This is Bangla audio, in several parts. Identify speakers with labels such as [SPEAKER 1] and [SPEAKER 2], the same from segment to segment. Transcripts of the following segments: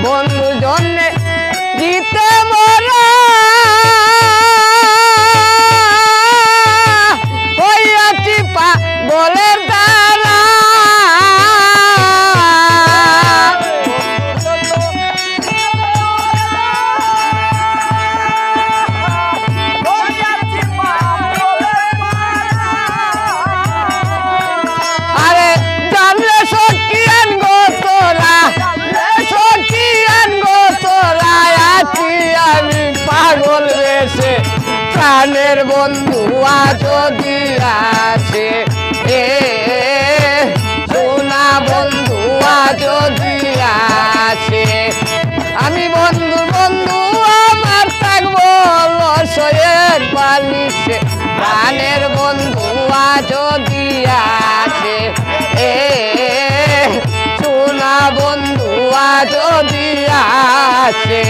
[SPEAKER 1] বন্ধু জন্যে দিতে মরা হইয়াছি পাগলের দ্বারা। আরে জানলে সকিয়ান গো তোরা, সকিয়ান গো তোরা, আছি আমি পাগল বেশে প্রাণের বন্ধু আজ দিয়াছে। সোনা বন্ধু আজ দিয়াছে। আমি বন্ধু বন্ধু আমার থাকবো লসয়ের বালিশে প্রাণের বন্ধু আজ দিয়াছে। সোনা বন্ধু আজ দিয়াছে।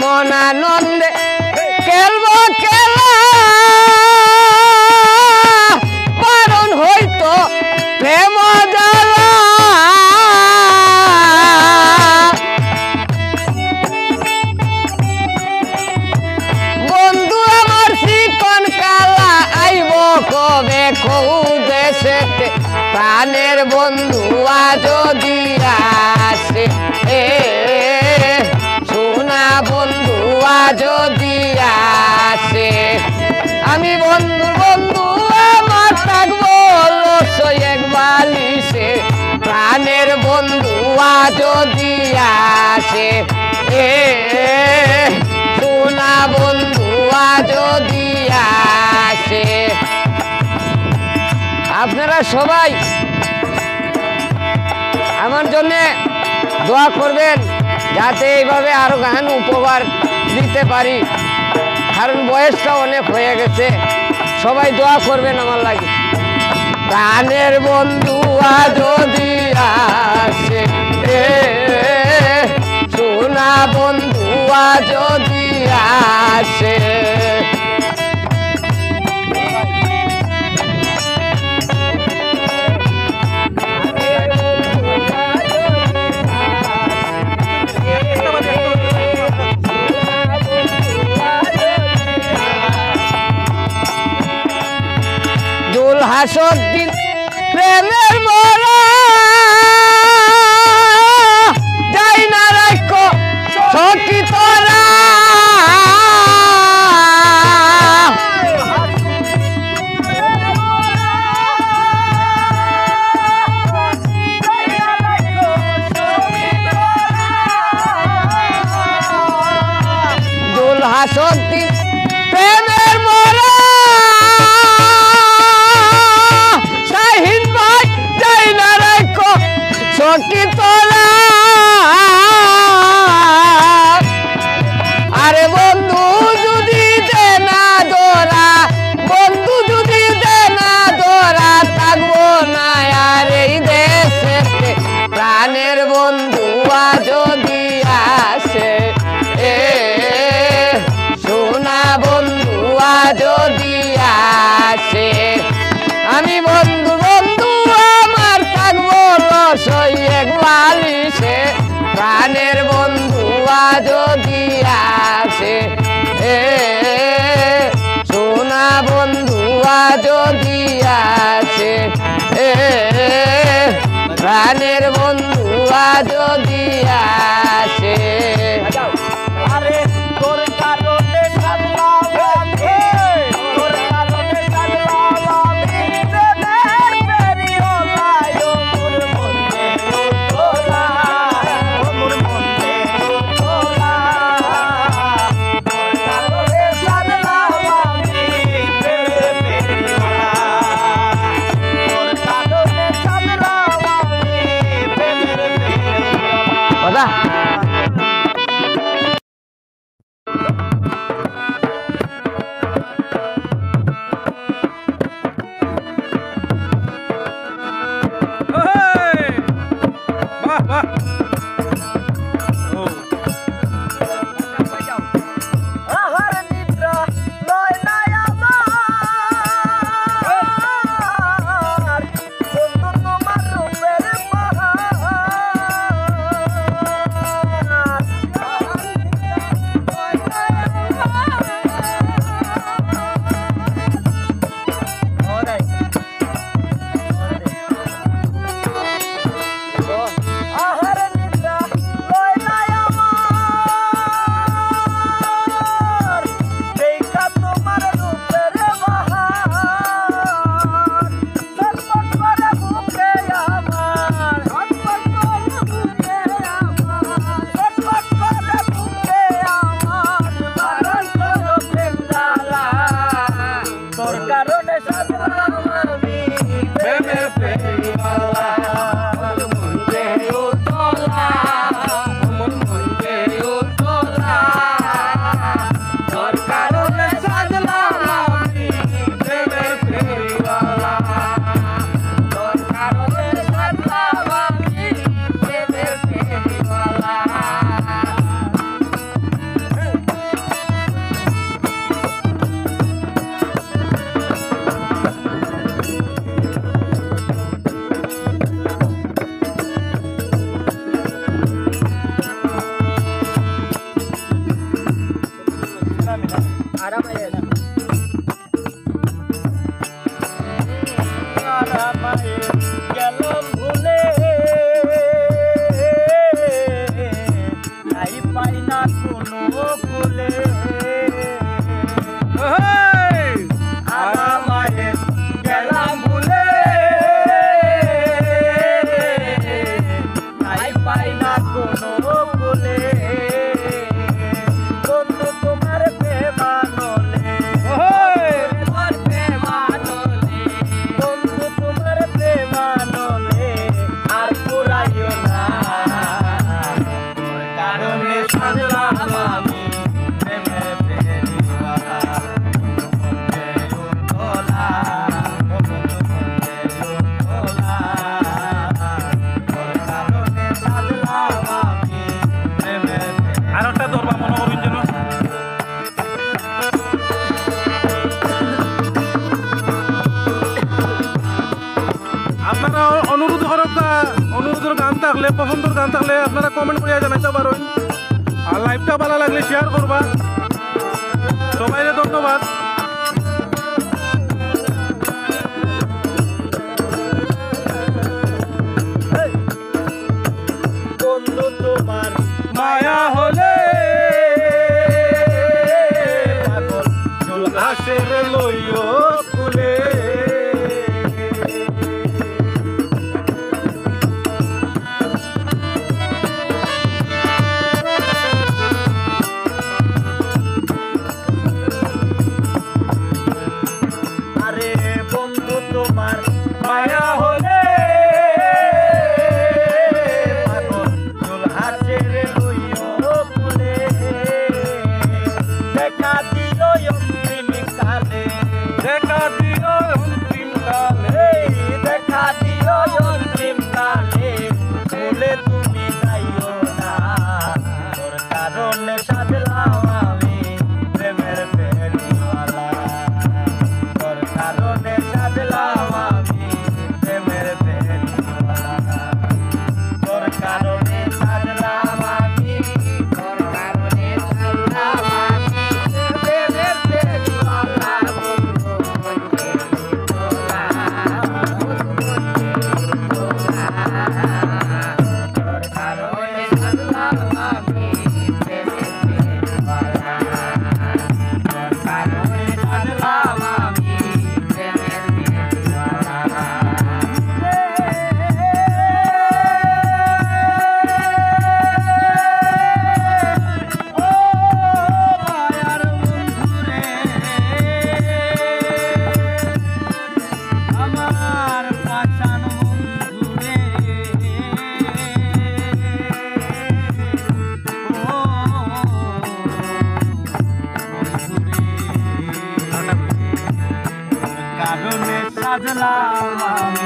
[SPEAKER 1] মনানন্দে খেলবো খেলা পারণ হইতো প্রেম জ্বালা। বন্ধু আমার চিকন কালা আইব কবে কৌদেশেতে প্রাণের বন্ধু আজ দিয়াছে। সোনা বন্ধু আজ দিয়াছে। আমি বন্ধু বন্ধু আমার থাকবো লসয়ের বালিশে প্রাণের বন্ধু আজ দিয়াছে। সোনা বন্ধু আজ দিয়াছে। আপনারা সবাই আমার জন্যে দোয়া করবেন যাতে এইভাবে আরো গান উপহার দিতে পারি, কারণ বয়সটা অনেক হয়ে গেছে। সবাই দোয়া করবেন আমার লাগে। প্রাণের বন্ধু আজ দিয়াছে। সোনা বন্ধু আজ দিয়াছে। হাসর দিন প্রেমের মরা যাই না রাখো সখী তোরা। দোল হাসর দিন প্রেমের মরা সখী তোরা। আরে বন্ধু যদি দে না দোরা, বন্ধু যদি দে না দোরা, থাকবো না আর এই দেশেতে প্রাণের বন্ধু আজ দিয়াছে। সোনা বন্ধু আজ দিয়াছে। আমি বন্ধু বন্ধু আমার থাকবো লসয়ের বালিশে প্রাণের বন্ধু আজ দিয়াছে। সোনা বন্ধু আজ দিয়াছে। প্রাণের বন্ধু আজ দিয়াছে।
[SPEAKER 2] আরে তোর কারণে সারলাম আমি, তোর কারণে সারলাম আমি প্রেমের পেরিওলায়। মোর মনে তোলা, মোর মনে তোলা, তোর কারণে সারলাম আমি প্রেমের পেরিওলায়। তোর কারণে সারলাম আমি প্রেমের পেরিওলায়।
[SPEAKER 3] মাইকটা ধরবা মনে করুন যেন আপনারা অনুরোধের গান থাকলে পছন্দের গান থাকলে আপনারা কমেন্ট করিয়া জানাইতে পারেন আর লাইভটা ভালো লাগলে শেয়ার করবা সবাইকে ধন্যবাদ
[SPEAKER 2] বন্ধু তোমার
[SPEAKER 3] মায়া হলে
[SPEAKER 2] পাগল চুল
[SPEAKER 3] হাসের লইও
[SPEAKER 2] খুলে আরে বন্ধু তোমার
[SPEAKER 3] মায়া হলে
[SPEAKER 2] পাগল চুল হাসের লইও খুলে দেখা দিল অন্তিম কালে
[SPEAKER 3] দেখা দিও অন্তিম কালে
[SPEAKER 2] দেখা দিল অন্তিম কালে বলে তুমি যাইও না তোর কারণে সাজলাম আমি প্রেমের ফেরিওয়ালা তোর কারণে সাজলাম আমি প্রেমের ফেরিওয়ালা তোর কারণে সাজলাম আমি তোর কারণে সাজলাম আমি প্রেমের ফেরিওয়ালা বন্ধু বন্ধু তোরা তোর কারণে সাজলাম আমি প্রেমের ফেরিওয়ালা তোর কারণে সাজলাম আমি প্রেমের ফেরিওয়ালা ও মায়ার বন্ধুরে আমার পাশান বন্ধুরে ও বন্ধুরে কারণে সাজলাম আমি